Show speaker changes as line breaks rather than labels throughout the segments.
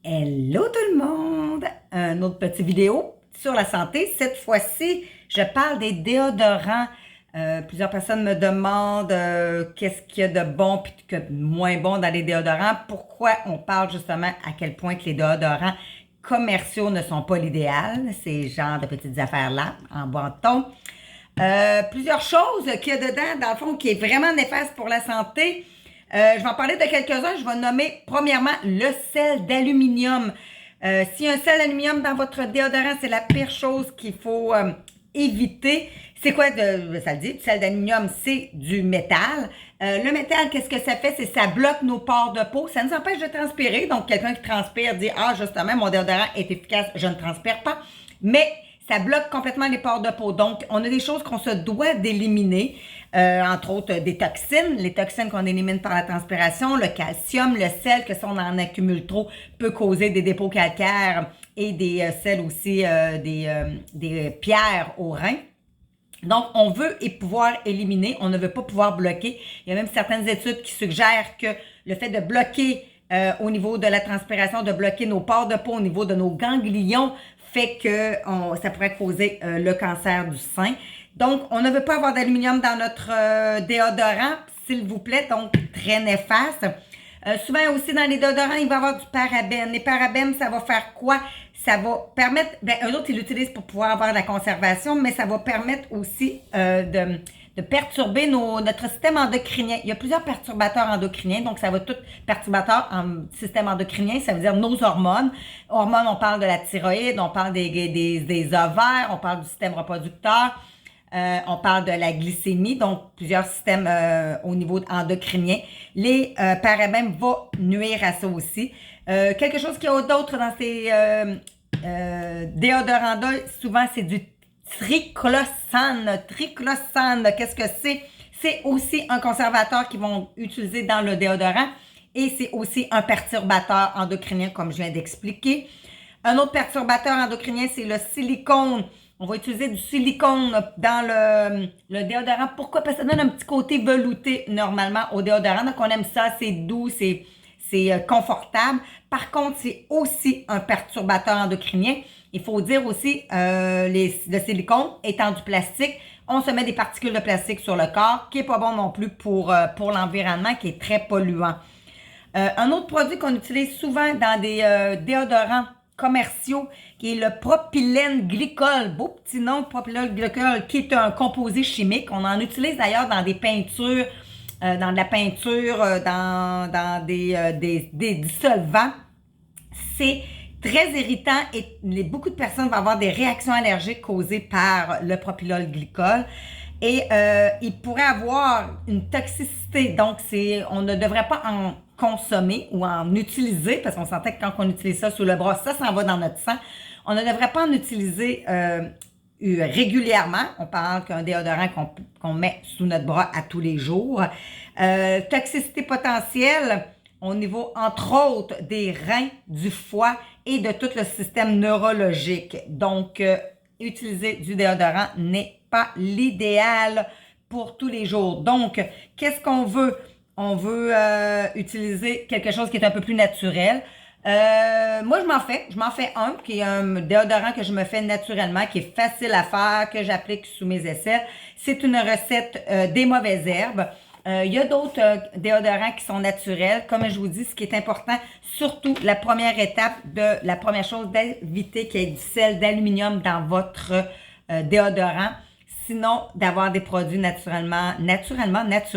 Hello tout le monde! Un autre petit vidéo sur la santé. Cette fois-ci, je parle des déodorants. Plusieurs personnes me demandent qu'est-ce qu'il y a de bon et de moins bon dans les déodorants. Pourquoi on parle justement à quel point que les déodorants commerciaux ne sont pas l'idéal. Ces genres de petites affaires-là, en boîton. Plusieurs choses qu'il y a dedans, dans le fond, qui est vraiment néfaste pour la santé. Je vais en parler de quelques-uns. Je vais nommer premièrement le sel d'aluminium. S'il y a un sel d'aluminium dans votre déodorant, c'est la pire chose qu'il faut éviter. C'est quoi, ça le dit, du sel d'aluminium, c'est du métal. Le métal, qu'est-ce que ça fait? C'est ça bloque nos pores de peau. Ça nous empêche de transpirer. Donc, quelqu'un qui transpire dit « Ah, justement, mon déodorant est efficace, je ne transpire pas. » Mais ça bloque complètement les pores de peau. Donc, on a des choses qu'on se doit d'éliminer, entre autres des toxines. Les toxines qu'on élimine par la transpiration, le calcium, le sel, que si on en accumule trop, peut causer des dépôts calcaires et des sels aussi, des pierres aux reins. Donc, on veut pouvoir éliminer, on ne veut pas pouvoir bloquer. Il y a même certaines études qui suggèrent que le fait de bloquer au niveau de la transpiration, de bloquer nos pores de peau au niveau de nos ganglions, fait que ça pourrait causer le cancer du sein. Donc, on ne veut pas avoir d'aluminium dans notre déodorant, s'il vous plaît, donc très néfaste. Souvent aussi dans les déodorants, il va y avoir du parabène. Les parabènes, ça va faire quoi? Ça va permettre, eux autres, ils l'utilisent pour pouvoir avoir de la conservation, mais ça va permettre aussi de perturber notre système endocrinien. Il y a plusieurs perturbateurs endocriniens, donc ça va tout perturbateur en système endocrinien, ça veut dire nos hormones. Hormones, on parle de la thyroïde, on parle des ovaires, on parle du système reproducteur, on parle de la glycémie, donc plusieurs systèmes au niveau endocrinien. Les parabènes vont nuire à ça aussi. Quelque chose qu'il y a d'autre dans ces déodorants-là, souvent c'est du triclosan. Triclosan, qu'est-ce que c'est? C'est aussi un conservateur qu'ils vont utiliser dans le déodorant et c'est aussi un perturbateur endocrinien, comme je viens d'expliquer. Un autre perturbateur endocrinien, c'est le silicone. On va utiliser du silicone dans le déodorant. Pourquoi? Parce que ça donne un petit côté velouté normalement au déodorant. Donc, on aime ça, c'est doux, c'est confortable. Par contre, c'est aussi un perturbateur endocrinien. Il faut dire aussi, le silicone étant du plastique, on se met des particules de plastique sur le corps, qui n'est pas bon non plus pour l'environnement, qui est très polluant. Un autre produit qu'on utilise souvent dans des déodorants commerciaux, qui est le propylène glycol. Beau petit nom, propylène glycol, qui est un composé chimique. On en utilise d'ailleurs dans des peintures, dans de la peinture, dans des dissolvants. C'est très irritant et beaucoup de personnes vont avoir des réactions allergiques causées par le propylène glycol. Et il pourrait avoir une toxicité. Donc, on ne devrait pas en consommer ou en utiliser, parce qu'on sentait que quand on utilise ça sous le bras, ça s'en va dans notre sang. On ne devrait pas en utiliser régulièrement. On parle qu'un déodorant qu'on met sous notre bras à tous les jours. Toxicité potentielle au niveau, entre autres, des reins, du foie et de tout le système neurologique. Donc, utiliser du déodorant n'est pas l'idéal pour tous les jours. Donc, qu'est-ce qu'on veut? On veut utiliser quelque chose qui est un peu plus naturel. Moi, je m'en fais un, qui est un déodorant que je me fais naturellement, qui est facile à faire, que j'applique sous mes aisselles. C'est une recette des mauvaises herbes. Il y a d'autres déodorants qui sont naturels. Comme je vous dis, ce qui est important, surtout la première étape, la première chose, d'éviter qu'il y ait du sel d'aluminium dans votre déodorant. Sinon, d'avoir des produits naturellement naturels.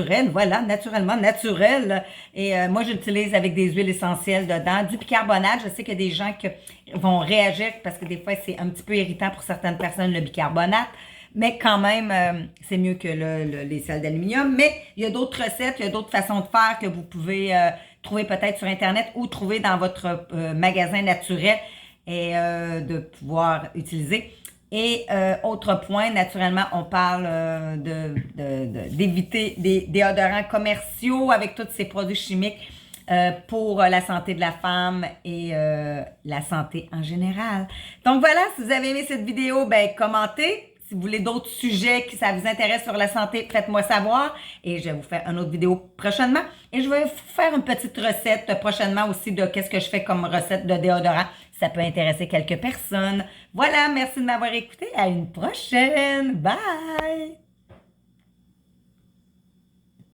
Et moi, j'utilise avec des huiles essentielles dedans. Du bicarbonate, je sais qu'il y a des gens qui vont réagir parce que des fois, c'est un petit peu irritant pour certaines personnes, le bicarbonate. Mais quand même, c'est mieux que les sels d'aluminium. Mais il y a d'autres recettes, il y a d'autres façons de faire que vous pouvez trouver peut-être sur Internet ou trouver dans votre magasin naturel et de pouvoir utiliser. Et autre point, naturellement, on parle d'éviter des déodorants commerciaux avec tous ces produits chimiques pour la santé de la femme et la santé en général. Donc voilà, si vous avez aimé cette vidéo, ben commentez. Si vous voulez d'autres sujets qui ça vous intéresse sur la santé, faites-moi savoir. Et je vais vous faire une autre vidéo prochainement. Et je vais vous faire une petite recette prochainement aussi de qu'est-ce que je fais comme recette de déodorant. Ça peut intéresser quelques personnes. Voilà, merci de m'avoir écouté. À une prochaine. Bye!